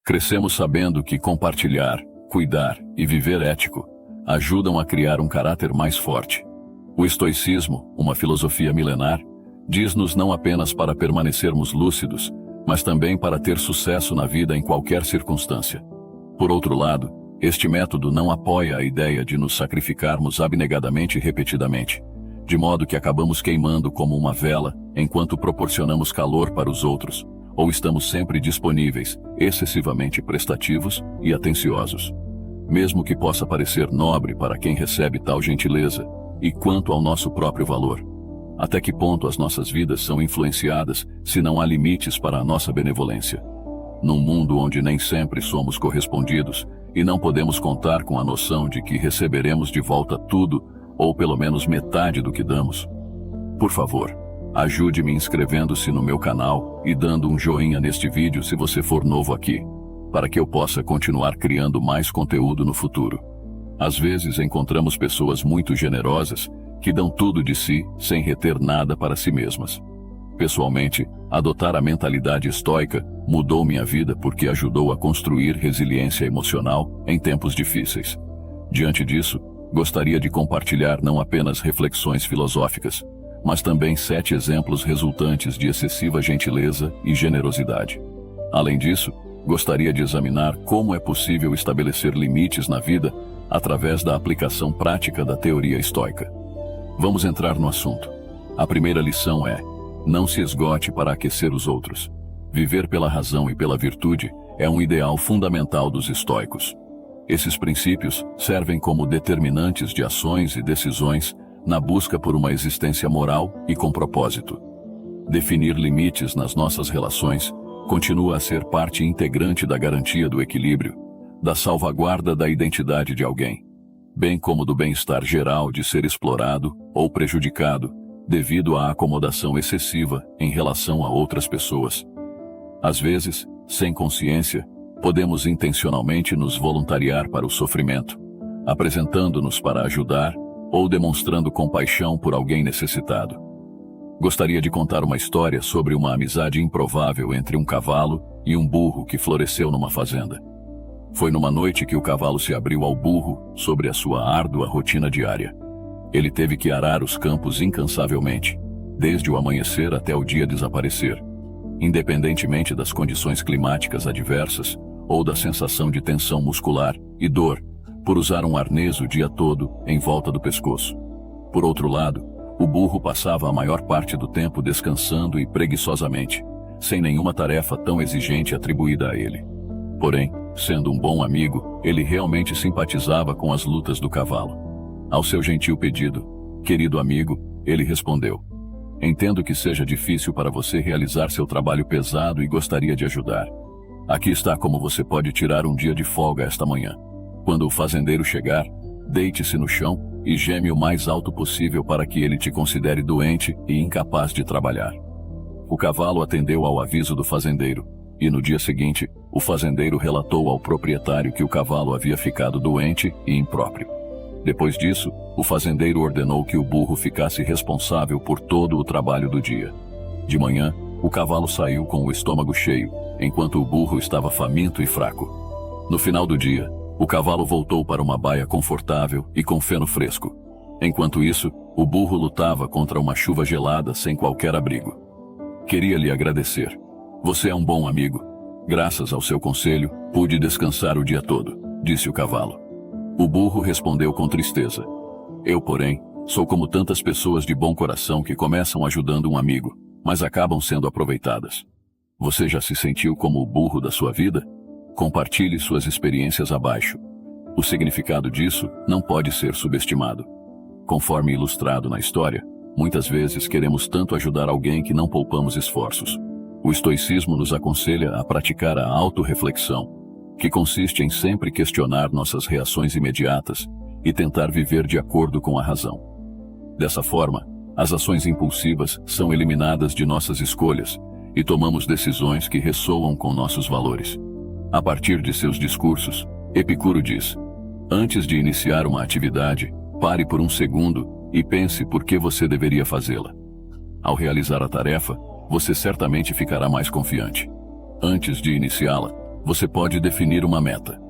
Crescemos sabendo que compartilhar, cuidar e viver ético ajudam a criar um caráter mais forte. O estoicismo, uma filosofia milenar, diz-nos não apenas para permanecermos lúcidos, mas também para ter sucesso na vida em qualquer circunstância. Por outro lado, este método não apoia a ideia de nos sacrificarmos abnegadamente e repetidamente, de modo que acabamos queimando como uma vela enquanto proporcionamos calor para os outros, ou estamos sempre disponíveis, excessivamente prestativos e atenciosos. Mesmo que possa parecer nobre para quem recebe tal gentileza, e quanto ao nosso próprio valor. Até que ponto as nossas vidas são influenciadas se não há limites para a nossa benevolência? Num mundo onde nem sempre somos correspondidos e não podemos contar com a noção de que receberemos de volta tudo, ou pelo menos metade do que damos. Por favor, ajude-me inscrevendo-se no meu canal e dando um joinha neste vídeo se você for novo aqui, para que eu possa continuar criando mais conteúdo no futuro. Às vezes encontramos pessoas muito generosas que dão tudo de si sem reter nada para si mesmas. Pessoalmente, adotar a mentalidade estoica mudou minha vida porque ajudou a construir resiliência emocional em tempos difíceis. Diante disso, gostaria de compartilhar não apenas reflexões filosóficas, mas também 7 exemplos resultantes de excessiva gentileza e generosidade. Além disso, gostaria de examinar como é possível estabelecer limites na vida através da aplicação prática da teoria estoica. Vamos entrar no assunto. A primeira lição é: não se esgote para aquecer os outros. Viver pela razão e pela virtude é um ideal fundamental dos estoicos. Esses princípios servem como determinantes de ações e decisões na busca por uma existência moral e com propósito. Definir limites nas nossas relações continua a ser parte integrante da garantia do equilíbrio, da salvaguarda da identidade de alguém, bem como do bem-estar geral de ser explorado ou prejudicado devido à acomodação excessiva em relação a outras pessoas. Às vezes, sem consciência, podemos intencionalmente nos voluntariar para o sofrimento, apresentando-nos para ajudar ou demonstrando compaixão por alguém necessitado. Gostaria de contar uma história sobre uma amizade improvável entre um cavalo e um burro que floresceu numa fazenda. Foi numa noite que o cavalo se abriu ao burro sobre a sua árdua rotina diária. Ele teve que arar os campos incansavelmente, desde o amanhecer até o dia desaparecer, independentemente das condições climáticas adversas ou da sensação de tensão muscular e dor por usar um arnês o dia todo em volta do pescoço. Por outro lado, o burro passava a maior parte do tempo descansando e preguiçosamente, sem nenhuma tarefa tão exigente atribuída a ele. Porém, sendo um bom amigo, ele realmente simpatizava com as lutas do cavalo. Ao seu gentil pedido: "Querido amigo", ele respondeu: "Entendo que seja difícil para você realizar seu trabalho pesado e gostaria de ajudar. Aqui está como você pode tirar um dia de folga esta manhã. Quando o fazendeiro chegar, deite-se no chão e geme o mais alto possível para que ele te considere doente e incapaz de trabalhar." O cavalo atendeu ao aviso do fazendeiro, e no dia seguinte, o fazendeiro relatou ao proprietário que o cavalo havia ficado doente e impróprio. Depois disso, o fazendeiro ordenou que o burro ficasse responsável por todo o trabalho do dia. De manhã, o cavalo saiu com o estômago cheio, enquanto o burro estava faminto e fraco. No final do dia, o cavalo voltou para uma baia confortável e com feno fresco. Enquanto isso, o burro lutava contra uma chuva gelada sem qualquer abrigo. "Queria lhe agradecer. Você é um bom amigo. Graças ao seu conselho, pude descansar o dia todo", disse o cavalo. O burro respondeu com tristeza: "Eu, porém, sou como tantas pessoas de bom coração que começam ajudando um amigo, mas acabam sendo aproveitadas. Você já se sentiu como o burro da sua vida? Compartilhe suas experiências abaixo. O significado disso não pode ser subestimado. Conforme ilustrado na história, muitas vezes queremos tanto ajudar alguém que não poupamos esforços. O estoicismo nos aconselha a praticar a autorreflexão, que consiste em sempre questionar nossas reações imediatas e tentar viver de acordo com a razão. Dessa forma, as ações impulsivas são eliminadas de nossas escolhas e tomamos decisões que ressoam com nossos valores. A partir de seus discursos, Epicuro diz: "Antes de iniciar uma atividade, pare por um segundo e pense por que você deveria fazê-la. Ao realizar a tarefa, você certamente ficará mais confiante. Antes de iniciá-la, você pode definir uma meta.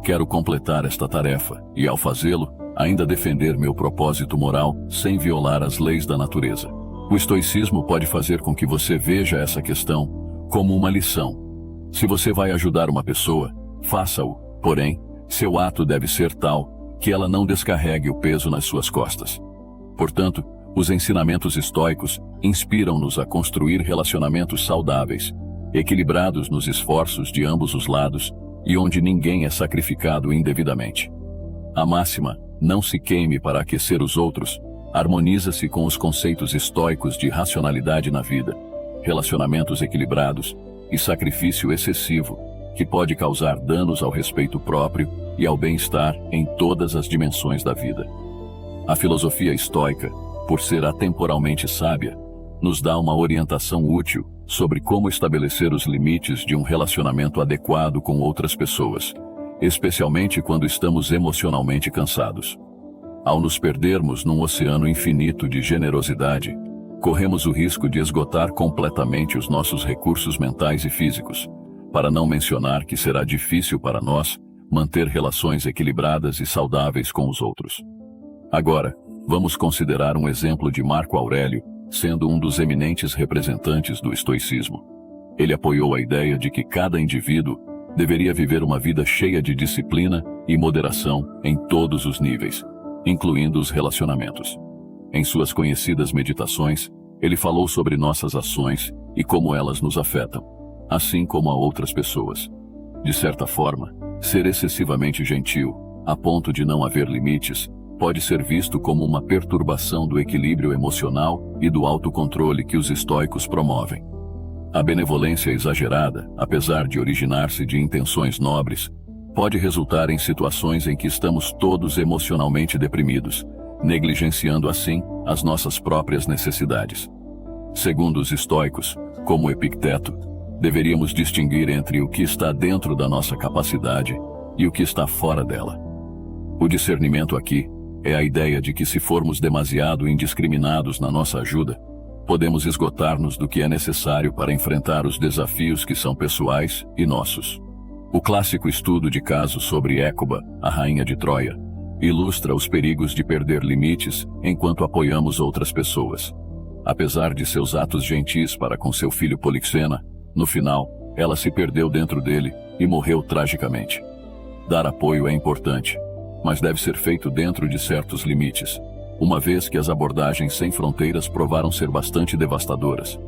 Quero completar esta tarefa e, ao fazê-lo, ainda defender meu propósito moral sem violar as leis da natureza. O estoicismo pode fazer com que você veja essa questão como uma lição. Se você vai ajudar uma pessoa, faça-o, porém, seu ato deve ser tal que ela não descarregue o peso nas suas costas. Portanto, os ensinamentos estoicos inspiram-nos a construir relacionamentos saudáveis, equilibrados nos esforços de ambos os lados e onde ninguém é sacrificado indevidamente. A máxima, não se queime para aquecer os outros, harmoniza-se com os conceitos estoicos de racionalidade na vida, relacionamentos equilibrados e sacrifício excessivo, que pode causar danos ao respeito próprio e ao bem-estar em todas as dimensões da vida. A filosofia estoica, por ser atemporalmente sábia, nos dá uma orientação útil sobre como estabelecer os limites de um relacionamento adequado com outras pessoas, especialmente quando estamos emocionalmente cansados. Ao nos perdermos num oceano infinito de generosidade, corremos o risco de esgotar completamente os nossos recursos mentais e físicos, para não mencionar que será difícil para nós manter relações equilibradas e saudáveis com os outros. Agora, vamos considerar um exemplo de Marco Aurélio, sendo um dos eminentes representantes do estoicismo. Ele apoiou a ideia de que cada indivíduo deveria viver uma vida cheia de disciplina e moderação em todos os níveis, incluindo os relacionamentos. Em suas conhecidas meditações, ele falou sobre nossas ações e como elas nos afetam, assim como a outras pessoas. De certa forma, ser excessivamente gentil, a ponto de não haver limites, pode ser visto como uma perturbação do equilíbrio emocional e do autocontrole que os estoicos promovem. A benevolência exagerada, apesar de originar-se de intenções nobres, pode resultar em situações em que estamos todos emocionalmente deprimidos, negligenciando assim as nossas próprias necessidades. Segundo os estoicos, como Epicteto, deveríamos distinguir entre o que está dentro da nossa capacidade e o que está fora dela. O discernimento aqui é a ideia de que, se formos demasiado indiscriminados na nossa ajuda, podemos esgotar-nos do que é necessário para enfrentar os desafios que são pessoais e nossos. O clássico estudo de caso sobre Écuba, a rainha de Troia, ilustra os perigos de perder limites enquanto apoiamos outras pessoas. Apesar de seus atos gentis para com seu filho Polixena, no final, ela se perdeu dentro dele e morreu tragicamente. Dar apoio é importante, mas deve ser feito dentro de certos limites, uma vez que as abordagens sem fronteiras provaram ser bastante devastadoras.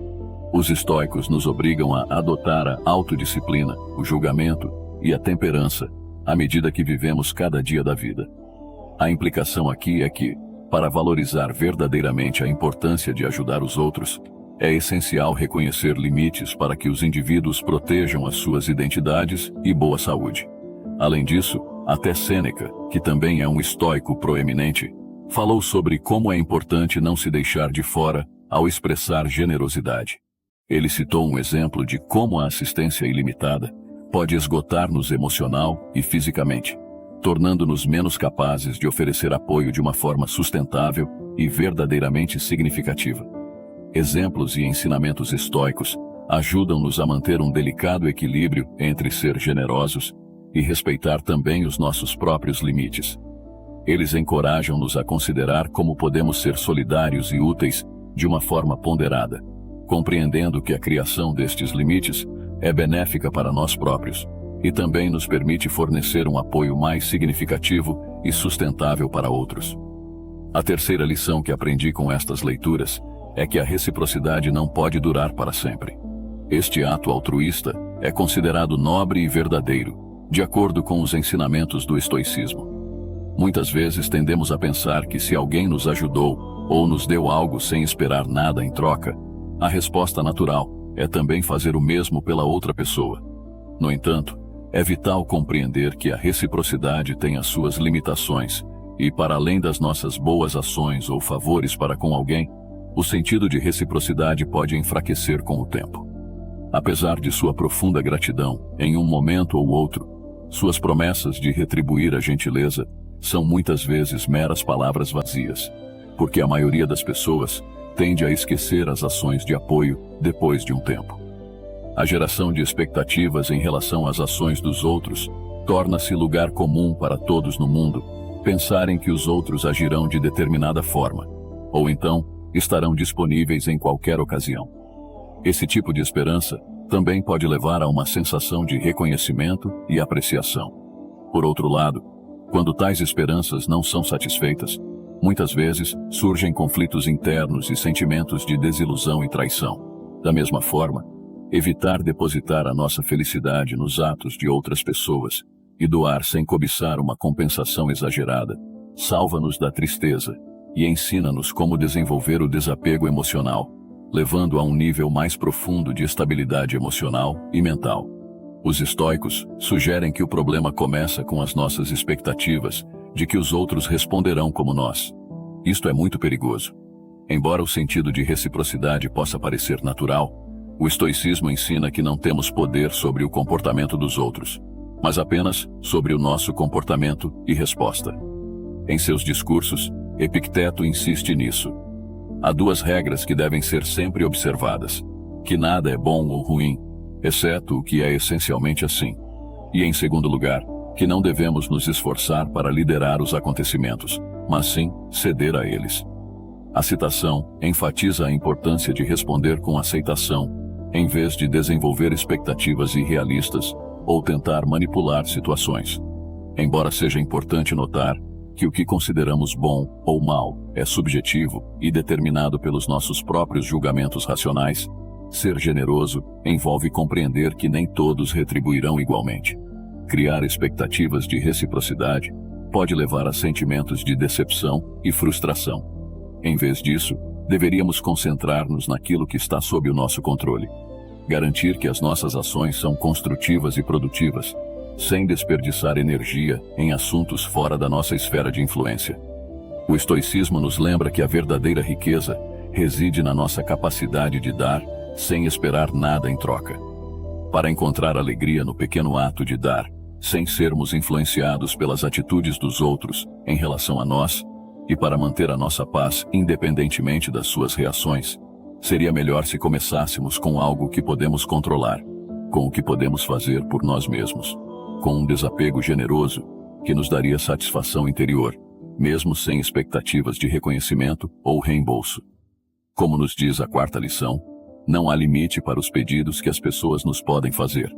Os estoicos nos obrigam a adotar a autodisciplina, o julgamento e a temperança, à medida que vivemos cada dia da vida. A implicação aqui é que, para valorizar verdadeiramente a importância de ajudar os outros, é essencial reconhecer limites para que os indivíduos protejam as suas identidades e boa saúde. Além disso, até Sêneca, que também é um estoico proeminente, falou sobre como é importante não se deixar de fora ao expressar generosidade. Ele citou um exemplo de como a assistência ilimitada pode esgotar-nos emocional e fisicamente, tornando-nos menos capazes de oferecer apoio de uma forma sustentável e verdadeiramente significativa. Exemplos e ensinamentos estoicos ajudam-nos a manter um delicado equilíbrio entre ser generosos e respeitar também os nossos próprios limites. Eles encorajam-nos a considerar como podemos ser solidários e úteis de uma forma ponderada, compreendendo que a criação destes limites é benéfica para nós próprios e também nos permite fornecer um apoio mais significativo e sustentável para outros. A terceira lição que aprendi com estas leituras é que a reciprocidade não pode durar para sempre. Este ato altruísta é considerado nobre e verdadeiro, de acordo com os ensinamentos do estoicismo. Muitas vezes tendemos a pensar que, se alguém nos ajudou ou nos deu algo sem esperar nada em troca, a resposta natural é também fazer o mesmo pela outra pessoa. No entanto, é vital compreender que a reciprocidade tem as suas limitações e, para além das nossas boas ações ou favores para com alguém, o sentido de reciprocidade pode enfraquecer com o tempo. Apesar de sua profunda gratidão, em um momento ou outro, suas promessas de retribuir a gentileza são muitas vezes meras palavras vazias, porque a maioria das pessoas tende a esquecer as ações de apoio depois de um tempo. A geração de expectativas em relação às ações dos outros torna-se lugar comum para todos no mundo pensarem que os outros agirão de determinada forma, ou então estarão disponíveis em qualquer ocasião. Esse tipo de esperança também pode levar a uma sensação de reconhecimento e apreciação. Por outro lado, quando tais esperanças não são satisfeitas, muitas vezes surgem conflitos internos e sentimentos de desilusão e traição. Da mesma forma, evitar depositar a nossa felicidade nos atos de outras pessoas e doar sem cobiçar uma compensação exagerada salva-nos da tristeza e ensina-nos como desenvolver o desapego emocional, levando a um nível mais profundo de estabilidade emocional e mental. Os estoicos sugerem que o problema começa com as nossas expectativas de que os outros responderão como nós. Isto é muito perigoso. Embora o sentido de reciprocidade possa parecer natural, o estoicismo ensina que não temos poder sobre o comportamento dos outros, mas apenas sobre o nosso comportamento e resposta. Em seus discursos, Epicteto insiste nisso. Há duas regras que devem ser sempre observadas: que nada é bom ou ruim, exceto o que é essencialmente assim. E, em segundo lugar, que não devemos nos esforçar para liderar os acontecimentos, mas sim ceder a eles. A citação enfatiza a importância de responder com aceitação, em vez de desenvolver expectativas irrealistas ou tentar manipular situações. Embora seja importante notar que o que consideramos bom ou mal é subjetivo e determinado pelos nossos próprios julgamentos racionais, ser generoso envolve compreender que nem todos retribuirão igualmente. Criar expectativas de reciprocidade pode levar a sentimentos de decepção e frustração. Em vez disso, deveríamos concentrar-nos naquilo que está sob o nosso controle. Garantir que as nossas ações são construtivas e produtivas, sem desperdiçar energia em assuntos fora da nossa esfera de influência. O estoicismo nos lembra que a verdadeira riqueza reside na nossa capacidade de dar sem esperar nada em troca. Para encontrar alegria no pequeno ato de dar, sem sermos influenciados pelas atitudes dos outros em relação a nós, e para manter a nossa paz independentemente das suas reações, seria melhor se começássemos com algo que podemos controlar, com o que podemos fazer por nós mesmos, com um desapego generoso que nos daria satisfação interior, mesmo sem expectativas de reconhecimento ou reembolso. Como nos diz a quarta lição, não há limite para os pedidos que as pessoas nos podem fazer.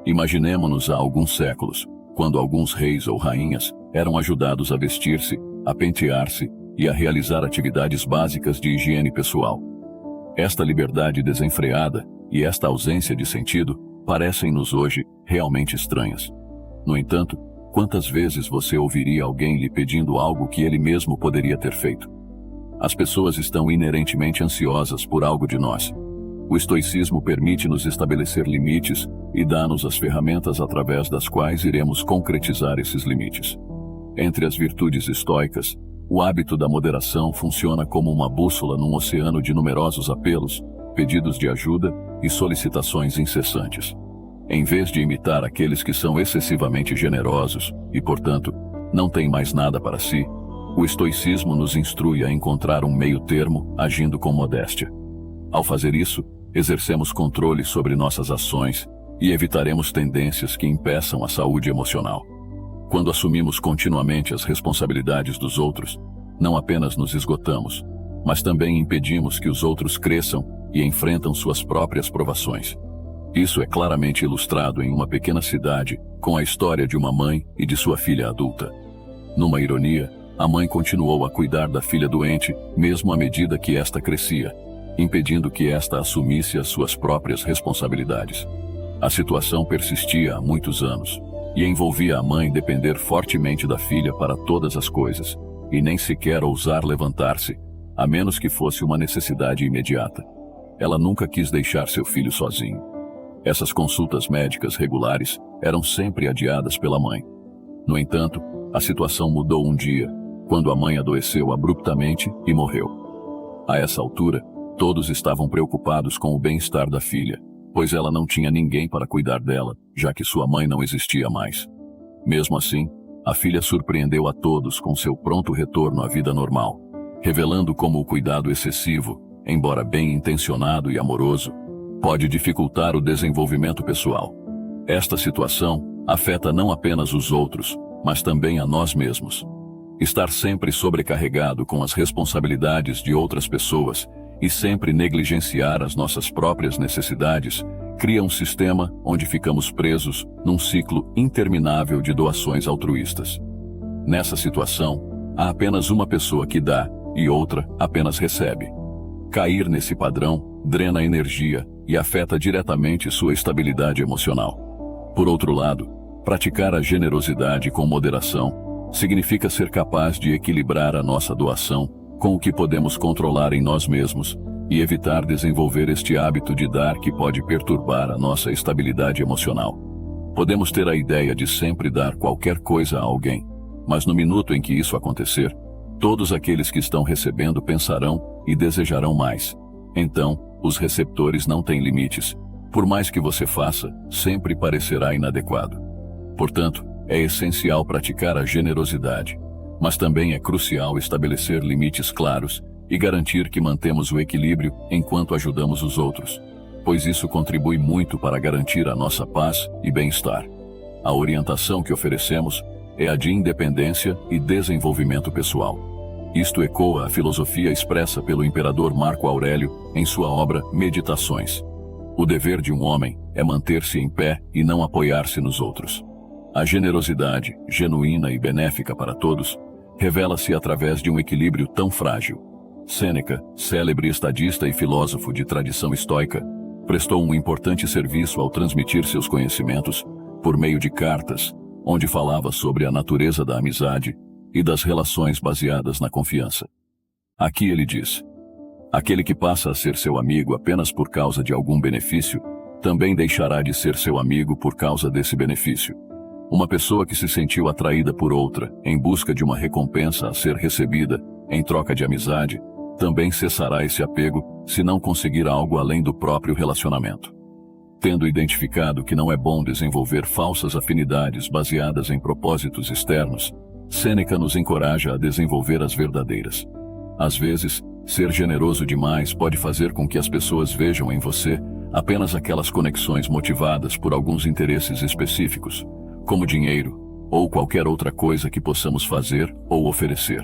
Imaginemo-nos há alguns séculos, quando alguns reis ou rainhas eram ajudados a vestir-se, a pentear-se e a realizar atividades básicas de higiene pessoal. Esta liberdade desenfreada e esta ausência de sentido parecem-nos hoje realmente estranhas. No entanto, quantas vezes você ouviria alguém lhe pedindo algo que ele mesmo poderia ter feito? As pessoas estão inerentemente ansiosas por algo de nós. O estoicismo permite-nos estabelecer limites e dá-nos as ferramentas através das quais iremos concretizar esses limites. Entre as virtudes estoicas, o hábito da moderação funciona como uma bússola num oceano de numerosos apelos, pedidos de ajuda e solicitações incessantes. Em vez de imitar aqueles que são excessivamente generosos e, portanto, não têm mais nada para si, o estoicismo nos instrui a encontrar um meio termo agindo com modéstia. Ao fazer isso, exercemos controle sobre nossas ações e evitaremos tendências que impeçam a saúde emocional. Quando assumimos continuamente as responsabilidades dos outros, não apenas nos esgotamos, mas também impedimos que os outros cresçam e enfrentam suas próprias provações. Isso é claramente ilustrado em uma pequena cidade com a história de uma mãe e de sua filha adulta. Numa ironia, a mãe continuou a cuidar da filha doente, mesmo à medida que esta crescia, impedindo que esta assumisse as suas próprias responsabilidades. A situação persistia há muitos anos e envolvia a mãe depender fortemente da filha para todas as coisas, e nem sequer ousar levantar-se, a menos que fosse uma necessidade imediata. Ela nunca quis deixar seu filho sozinho. Essas consultas médicas regulares eram sempre adiadas pela mãe. No entanto, a situação mudou um dia, quando a mãe adoeceu abruptamente e morreu. A essa altura, todos estavam preocupados com o bem-estar da filha, pois ela não tinha ninguém para cuidar dela, já que sua mãe não existia mais. Mesmo assim, a filha surpreendeu a todos com seu pronto retorno à vida normal, revelando como o cuidado excessivo, embora bem intencionado e amoroso, pode dificultar o desenvolvimento pessoal. Esta situação afeta não apenas os outros, mas também a nós mesmos. Estar sempre sobrecarregado com as responsabilidades de outras pessoas e sempre negligenciar as nossas próprias necessidades cria um sistema onde ficamos presos num ciclo interminável de doações altruístas. Nessa situação, há apenas uma pessoa que dá e outra apenas recebe. Cair nesse padrão drena energia e afeta diretamente sua estabilidade emocional. Por outro lado, praticar a generosidade com moderação significa ser capaz de equilibrar a nossa doação com o que podemos controlar em nós mesmos e evitar desenvolver este hábito de dar que pode perturbar a nossa estabilidade emocional. Podemos ter a ideia de sempre dar qualquer coisa a alguém, mas no minuto em que isso acontecer, todos aqueles que estão recebendo pensarão e desejarão mais. Então, os receptores não têm limites. Por mais que você faça, sempre parecerá inadequado. Portanto, é essencial praticar a generosidade, mas também é crucial estabelecer limites claros e garantir que mantemos o equilíbrio enquanto ajudamos os outros, pois isso contribui muito para garantir a nossa paz e bem-estar. A orientação que oferecemos é a de independência e desenvolvimento pessoal. Isto ecoa a filosofia expressa pelo imperador Marco Aurélio em sua obra Meditações. O dever de um homem é manter-se em pé e não apoiar-se nos outros. A generosidade, genuína e benéfica para todos, revela-se através de um equilíbrio tão frágil. Sêneca, célebre estadista e filósofo de tradição estoica, prestou um importante serviço ao transmitir seus conhecimentos por meio de cartas, onde falava sobre a natureza da amizade e das relações baseadas na confiança. Aqui ele diz: aquele que passa a ser seu amigo apenas por causa de algum benefício, também deixará de ser seu amigo por causa desse benefício. Uma pessoa que se sentiu atraída por outra em busca de uma recompensa a ser recebida em troca de amizade, também cessará esse apego se não conseguir algo além do próprio relacionamento. Tendo identificado que não é bom desenvolver falsas afinidades baseadas em propósitos externos, Sêneca nos encoraja a desenvolver as verdadeiras. Às vezes, ser generoso demais pode fazer com que as pessoas vejam em você apenas aquelas conexões motivadas por alguns interesses específicos, como dinheiro ou qualquer outra coisa que possamos fazer ou oferecer.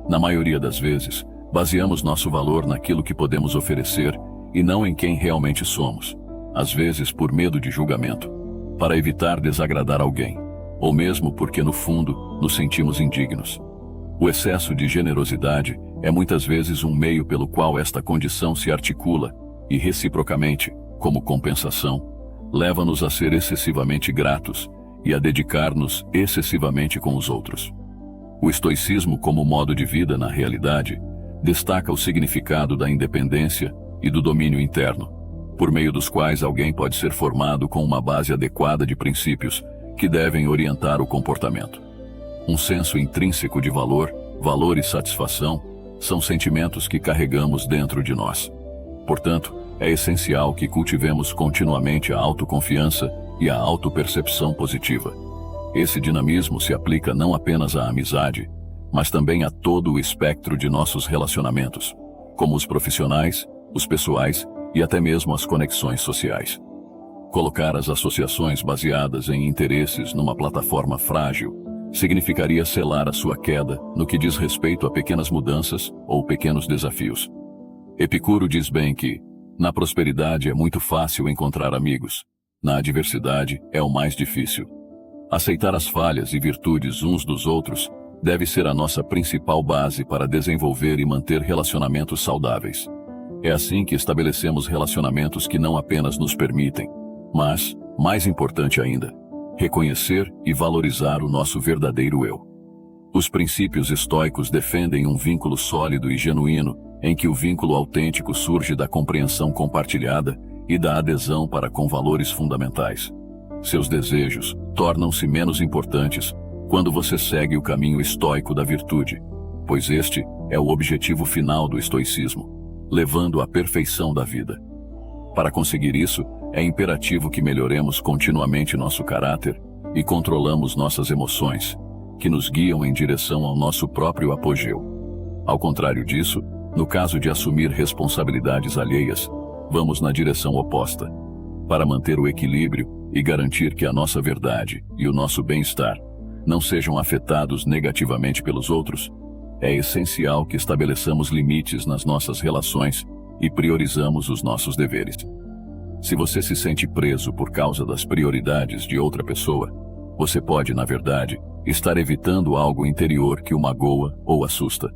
Na maioria das vezes, baseamos nosso valor naquilo que podemos oferecer e não em quem realmente somos, às vezes por medo de julgamento, para evitar desagradar alguém, ou mesmo porque no fundo nos sentimos indignos. O excesso de generosidade é muitas vezes um meio pelo qual esta condição se articula e, reciprocamente, como compensação, leva-nos a ser excessivamente gratos e a dedicar-nos excessivamente com os outros. O estoicismo como modo de vida na realidade destaca o significado da independência e do domínio interno, por meio dos quais alguém pode ser formado com uma base adequada de princípios que devem orientar o comportamento. Um senso intrínseco de valor e satisfação são sentimentos que carregamos dentro de nós. Portanto, é essencial que cultivemos continuamente a autoconfiança e a autopercepção positiva. Esse dinamismo se aplica não apenas à amizade, mas também a todo o espectro de nossos relacionamentos, como os profissionais, os pessoais e até mesmo as conexões sociais. Colocar as associações baseadas em interesses numa plataforma frágil significaria selar a sua queda no que diz respeito a pequenas mudanças ou pequenos desafios. Epicuro diz bem que, na prosperidade é muito fácil encontrar amigos, na adversidade é o mais difícil. Aceitar as falhas e virtudes uns dos outros deve ser a nossa principal base para desenvolver e manter relacionamentos saudáveis. É assim que estabelecemos relacionamentos que não apenas nos permitem, mas, mais importante ainda, reconhecer e valorizar o nosso verdadeiro eu. Os princípios estoicos defendem um vínculo sólido e genuíno, em que o vínculo autêntico surge da compreensão compartilhada e da adesão para com valores fundamentais. Seus desejos tornam-se menos importantes quando você segue o caminho estoico da virtude, pois este é o objetivo final do estoicismo, levando à perfeição da vida. Para conseguir isso, é imperativo que melhoremos continuamente nosso caráter e controlamos nossas emoções, que nos guiam em direção ao nosso próprio apogeu. Ao contrário disso, no caso de assumir responsabilidades alheias, vamos na direção oposta. Para manter o equilíbrio e garantir que a nossa verdade e o nosso bem-estar não sejam afetados negativamente pelos outros, é essencial que estabeleçamos limites nas nossas relações e priorizamos os nossos deveres. Se você se sente preso por causa das prioridades de outra pessoa, você pode, na verdade, estar evitando algo interior que o magoa ou assusta.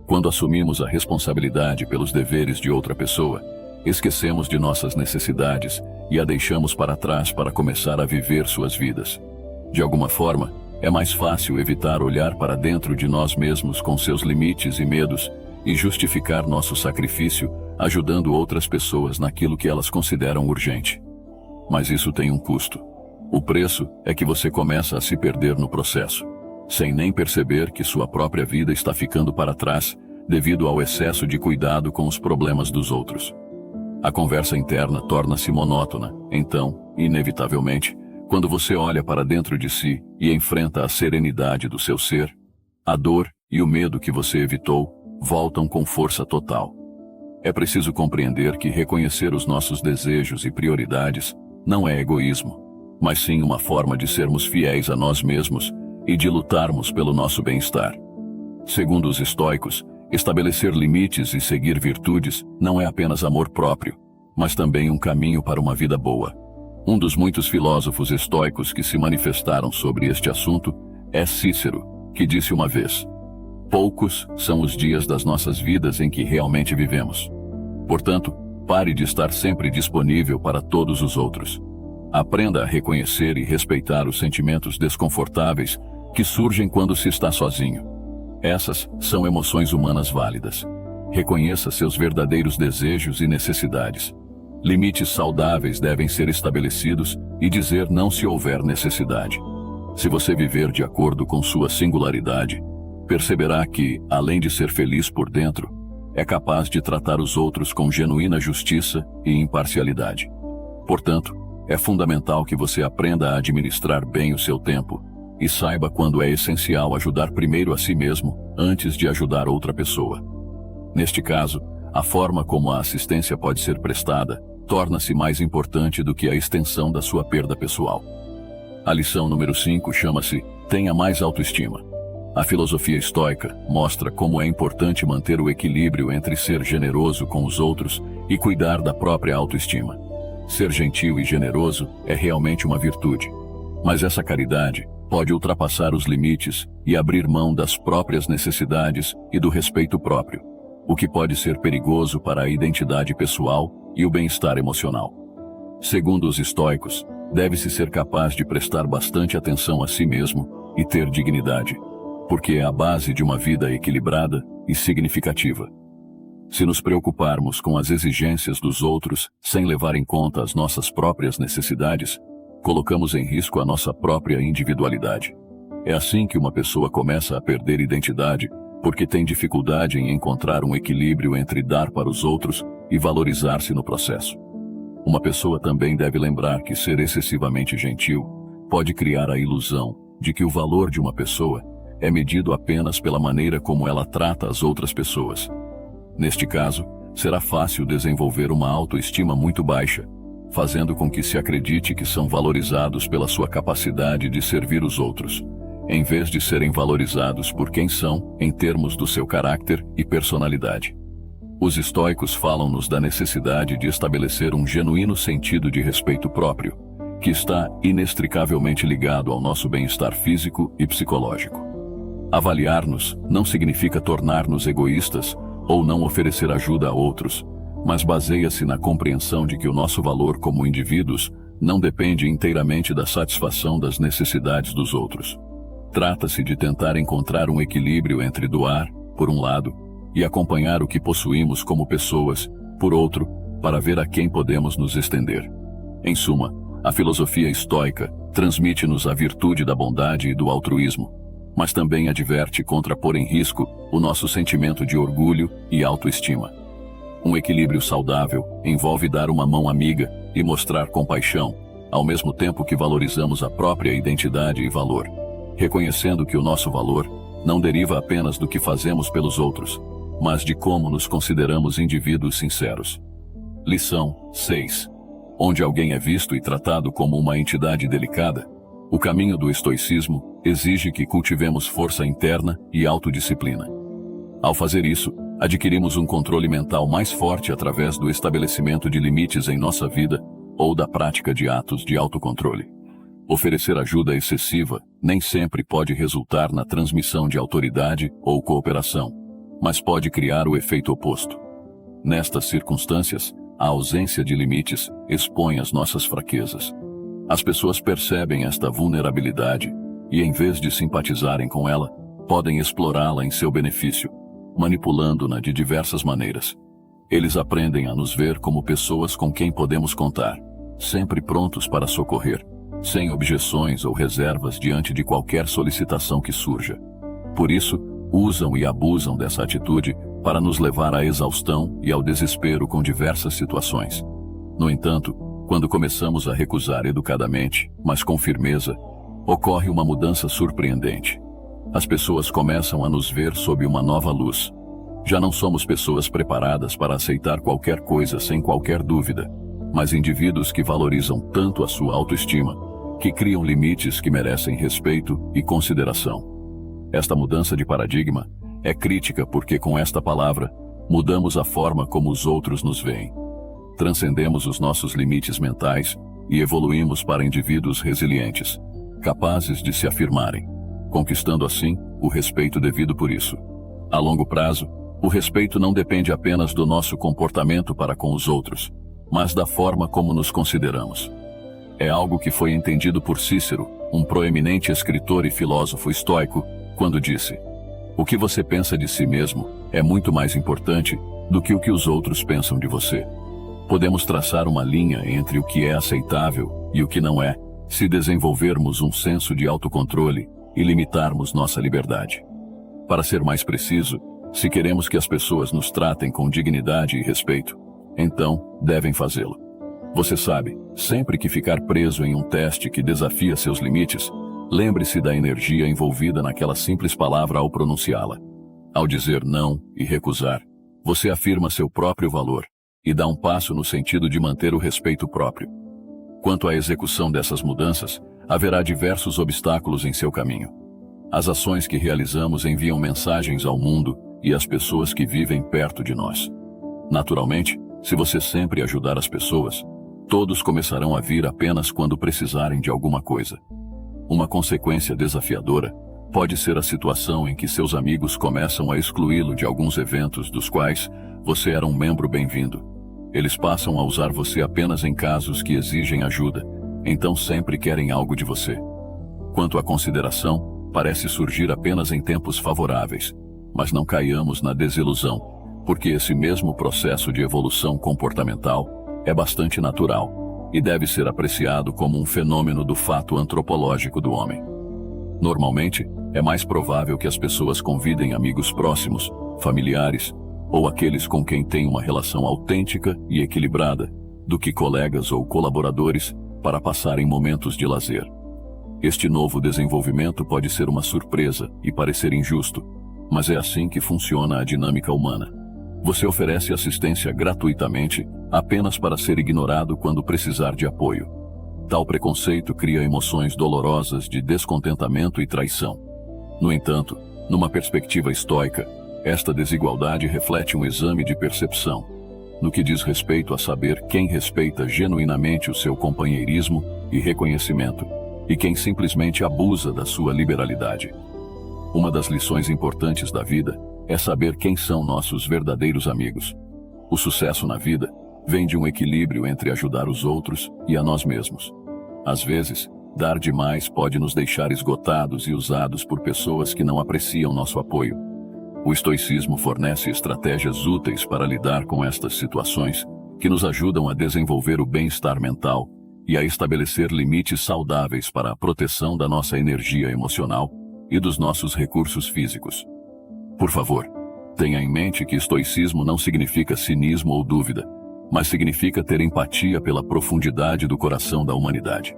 Quando assumimos a responsabilidade pelos deveres de outra pessoa, esquecemos de nossas necessidades e a deixamos para trás para começar a viver suas vidas. De alguma forma, é mais fácil evitar olhar para dentro de nós mesmos com seus limites e medos e justificar nosso sacrifício ajudando outras pessoas naquilo que elas consideram urgente. Mas isso tem um custo. O preço é que você começa a se perder no processo, sem nem perceber que sua própria vida está ficando para trás devido ao excesso de cuidado com os problemas dos outros. A conversa interna torna-se monótona, então, inevitavelmente, quando você olha para dentro de si e enfrenta a serenidade do seu ser, a dor e o medo que você evitou voltam com força total. É preciso compreender que reconhecer os nossos desejos e prioridades não é egoísmo, mas sim uma forma de sermos fiéis a nós mesmos e de lutarmos pelo nosso bem-estar. Segundo os estoicos, estabelecer limites e seguir virtudes não é apenas amor próprio, mas também um caminho para uma vida boa. Um dos muitos filósofos estoicos que se manifestaram sobre este assunto é Cícero, que disse uma vez: "Poucos são os dias das nossas vidas em que realmente vivemos. Portanto, pare de estar sempre disponível para todos os outros. Aprenda a reconhecer e respeitar os sentimentos desconfortáveis que surgem quando se está sozinho. Essas são emoções humanas válidas. Reconheça seus verdadeiros desejos e necessidades. Limites saudáveis devem ser estabelecidos e dizer não se houver necessidade. Se você viver de acordo com sua singularidade, perceberá que, além de ser feliz por dentro, é capaz de tratar os outros com genuína justiça e imparcialidade. Portanto, é fundamental que você aprenda a administrar bem o seu tempo e saiba quando é essencial ajudar primeiro a si mesmo antes de ajudar outra pessoa. Neste caso, a forma como a assistência pode ser prestada torna-se mais importante do que a extensão da sua perda pessoal. A lição número 5 chama-se Tenha Mais Autoestima. A filosofia estoica mostra como é importante manter o equilíbrio entre ser generoso com os outros e cuidar da própria autoestima. Ser gentil e generoso é realmente uma virtude, mas essa caridade pode ultrapassar os limites e abrir mão das próprias necessidades e do respeito próprio, o que pode ser perigoso para a identidade pessoal e o bem-estar emocional. Segundo os estoicos, deve-se ser capaz de prestar bastante atenção a si mesmo e ter dignidade, porque é a base de uma vida equilibrada e significativa. Se nos preocuparmos com as exigências dos outros sem levar em conta as nossas próprias necessidades, colocamos em risco a nossa própria individualidade. É assim que uma pessoa começa a perder identidade, porque tem dificuldade em encontrar um equilíbrio entre dar para os outros e valorizar-se no processo. Uma pessoa também deve lembrar que ser excessivamente gentil pode criar a ilusão de que o valor de uma pessoa é medido apenas pela maneira como ela trata as outras pessoas. Neste caso, será fácil desenvolver uma autoestima muito baixa, fazendo com que se acredite que são valorizados pela sua capacidade de servir os outros, em vez de serem valorizados por quem são em termos do seu caráter e personalidade. Os estoicos falam-nos da necessidade de estabelecer um genuíno sentido de respeito próprio, que está inextricavelmente ligado ao nosso bem-estar físico e psicológico. Avaliar-nos não significa tornar-nos egoístas ou não oferecer ajuda a outros, mas baseia-se na compreensão de que o nosso valor como indivíduos não depende inteiramente da satisfação das necessidades dos outros. Trata-se de tentar encontrar um equilíbrio entre doar, por um lado, e acompanhar o que possuímos como pessoas, por outro, para ver a quem podemos nos estender. Em suma, a filosofia estoica transmite-nos a virtude da bondade e do altruísmo, mas também adverte contra pôr em risco o nosso sentimento de orgulho e autoestima. Um equilíbrio saudável envolve dar uma mão amiga e mostrar compaixão, ao mesmo tempo que valorizamos a própria identidade e valor, reconhecendo que o nosso valor não deriva apenas do que fazemos pelos outros, mas de como nos consideramos indivíduos sinceros. Lição 6. Onde alguém é visto e tratado como uma entidade delicada, o caminho do estoicismo exige que cultivemos força interna e autodisciplina. Ao fazer isso, adquirimos um controle mental mais forte através do estabelecimento de limites em nossa vida ou da prática de atos de autocontrole. Oferecer ajuda excessiva nem sempre pode resultar na transmissão de autoridade ou cooperação, mas pode criar o efeito oposto. Nestas circunstâncias, a ausência de limites expõe as nossas fraquezas. As pessoas percebem esta vulnerabilidade e, em vez de simpatizarem com ela, podem explorá-la em seu benefício, manipulando-na de diversas maneiras. Eles aprendem a nos ver como pessoas com quem podemos contar, sempre prontos para socorrer, sem objeções ou reservas diante de qualquer solicitação que surja. Por isso, usam e abusam dessa atitude para nos levar à exaustão e ao desespero com diversas situações. No entanto, quando começamos a recusar educadamente, mas com firmeza, ocorre uma mudança surpreendente. As pessoas começam a nos ver sob uma nova luz. Já não somos pessoas preparadas para aceitar qualquer coisa sem qualquer dúvida, mas indivíduos que valorizam tanto a sua autoestima, que criam limites que merecem respeito e consideração. Esta mudança de paradigma é crítica porque, com esta palavra, mudamos a forma como os outros nos veem. Transcendemos os nossos limites mentais e evoluímos para indivíduos resilientes, capazes de se afirmarem, conquistando assim o respeito devido por isso. A longo prazo, o respeito não depende apenas do nosso comportamento para com os outros, mas da forma como nos consideramos. É algo que foi entendido por Cícero, um proeminente escritor e filósofo estoico, quando disse: "O que você pensa de si mesmo é muito mais importante do que o que os outros pensam de você." Podemos traçar uma linha entre o que é aceitável e o que não é, se desenvolvermos um senso de autocontrole e limitarmos nossa liberdade. Para ser mais preciso, se queremos que as pessoas nos tratem com dignidade e respeito, então devem fazê-lo. Você sabe, sempre que ficar preso em um teste que desafia seus limites, lembre-se da energia envolvida naquela simples palavra ao pronunciá-la. Ao dizer não e recusar, você afirma seu próprio valor e dá um passo no sentido de manter o respeito próprio. Quanto à execução dessas mudanças, haverá diversos obstáculos em seu caminho. As ações que realizamos enviam mensagens ao mundo e às pessoas que vivem perto de nós. Naturalmente, se você sempre ajudar as pessoas, todos começarão a vir apenas quando precisarem de alguma coisa. Uma consequência desafiadora pode ser a situação em que seus amigos começam a excluí-lo de alguns eventos dos quais você era um membro bem-vindo. Eles passam a usar você apenas em casos que exigem ajuda, então sempre querem algo de você. Quanto à consideração, parece surgir apenas em tempos favoráveis, mas não caiamos na desilusão, porque esse mesmo processo de evolução comportamental é bastante natural e deve ser apreciado como um fenômeno do fato antropológico do homem. Normalmente, é mais provável que as pessoas convidem amigos próximos, familiares, ou aqueles com quem têm uma relação autêntica e equilibrada, do que colegas ou colaboradores para passarem momentos de lazer. Este novo desenvolvimento pode ser uma surpresa e parecer injusto, mas é assim que funciona a dinâmica humana. Você oferece assistência gratuitamente apenas para ser ignorado quando precisar de apoio. Tal preconceito cria emoções dolorosas de descontentamento e traição. No entanto, numa perspectiva estoica, esta desigualdade reflete um exame de percepção, no que diz respeito a saber quem respeita genuinamente o seu companheirismo e reconhecimento, e quem simplesmente abusa da sua liberalidade. Uma das lições importantes da vida é saber quem são nossos verdadeiros amigos. O sucesso na vida vem de um equilíbrio entre ajudar os outros e a nós mesmos. Às vezes, dar demais pode nos deixar esgotados e usados por pessoas que não apreciam nosso apoio. O estoicismo fornece estratégias úteis para lidar com estas situações, que nos ajudam a desenvolver o bem-estar mental e a estabelecer limites saudáveis para a proteção da nossa energia emocional e dos nossos recursos físicos. Por favor, tenha em mente que estoicismo não significa cinismo ou dúvida, mas significa ter empatia pela profundidade do coração da humanidade.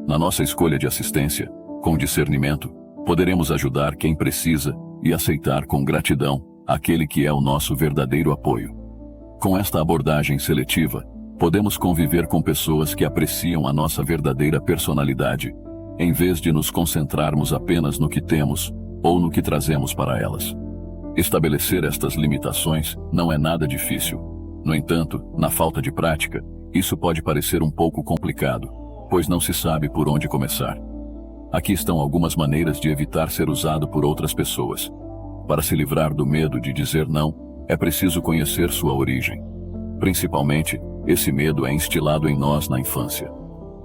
Na nossa escolha de assistência, com discernimento, poderemos ajudar quem precisa e aceitar com gratidão aquele que é o nosso verdadeiro apoio. Com esta abordagem seletiva, podemos conviver com pessoas que apreciam a nossa verdadeira personalidade, em vez de nos concentrarmos apenas no que temos ou no que trazemos para elas. Estabelecer estas limitações não é nada difícil. No entanto, na falta de prática, isso pode parecer um pouco complicado, pois não se sabe por onde começar. Aqui estão algumas maneiras de evitar ser usado por outras pessoas. Para se livrar do medo de dizer não, é preciso conhecer sua origem. Principalmente, esse medo é instilado em nós na infância.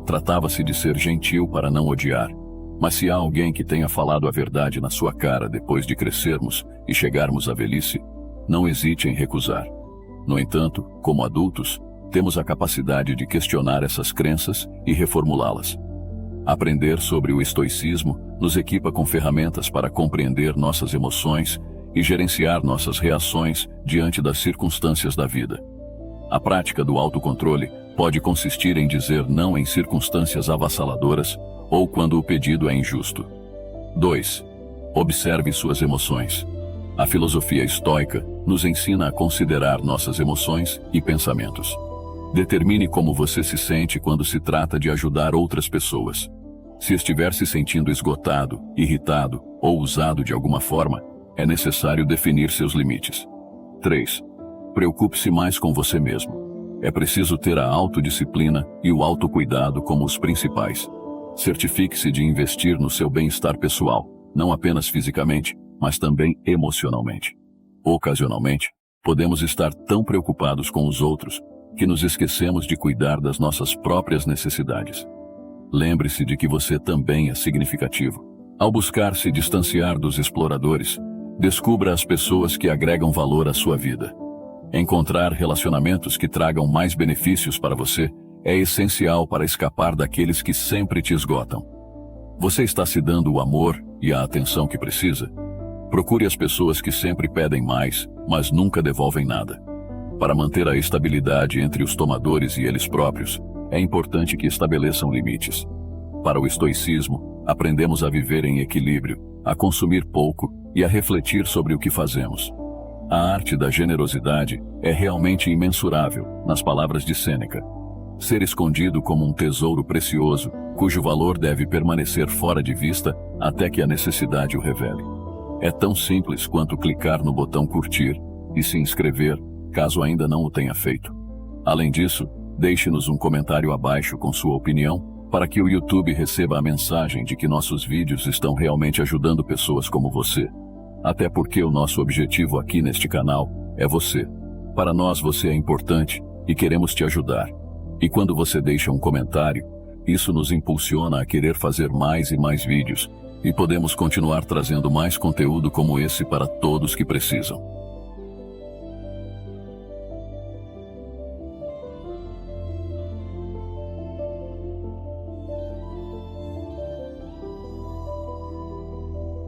Tratava-se de ser gentil para não odiar, mas se há alguém que tenha falado a verdade na sua cara depois de crescermos e chegarmos à velhice, não hesite em recusar. No entanto, como adultos, temos a capacidade de questionar essas crenças e reformulá-las. Aprender sobre o estoicismo nos equipa com ferramentas para compreender nossas emoções e gerenciar nossas reações diante das circunstâncias da vida. A prática do autocontrole pode consistir em dizer não em circunstâncias avassaladoras ou quando o pedido é injusto. 2. Observe suas emoções. A filosofia estoica nos ensina a considerar nossas emoções e pensamentos. Determine como você se sente quando se trata de ajudar outras pessoas. Se estiver se sentindo esgotado, irritado ou usado de alguma forma, é necessário definir seus limites. 3. Preocupe-se mais com você mesmo. É preciso ter a autodisciplina e o autocuidado como os principais. Certifique-se de investir no seu bem-estar pessoal, não apenas fisicamente, mas também emocionalmente. Ocasionalmente, podemos estar tão preocupados com os outros que nos esquecemos de cuidar das nossas próprias necessidades. Lembre-se de que você também é significativo. Ao buscar se distanciar dos exploradores, descubra as pessoas que agregam valor à sua vida. Encontrar relacionamentos que tragam mais benefícios para você é essencial para escapar daqueles que sempre te esgotam. Você está se dando o amor e a atenção que precisa? Procure as pessoas que sempre pedem mais, mas nunca devolvem nada. Para manter a estabilidade entre os tomadores e eles próprios, é importante que estabeleçam limites. Para o estoicismo, aprendemos a viver em equilíbrio, a consumir pouco e a refletir sobre o que fazemos. A arte da generosidade é realmente imensurável, nas palavras de Sêneca. Ser escondido como um tesouro precioso, cujo valor deve permanecer fora de vista até que a necessidade o revele. É tão simples quanto clicar no botão curtir e se inscrever, caso ainda não o tenha feito. Além disso, deixe-nos um comentário abaixo com sua opinião, para que o YouTube receba a mensagem de que nossos vídeos estão realmente ajudando pessoas como você. Até porque o nosso objetivo aqui neste canal é você. Para nós você é importante e queremos te ajudar. E quando você deixa um comentário, isso nos impulsiona a querer fazer mais e mais vídeos, e podemos continuar trazendo mais conteúdo como esse para todos que precisam.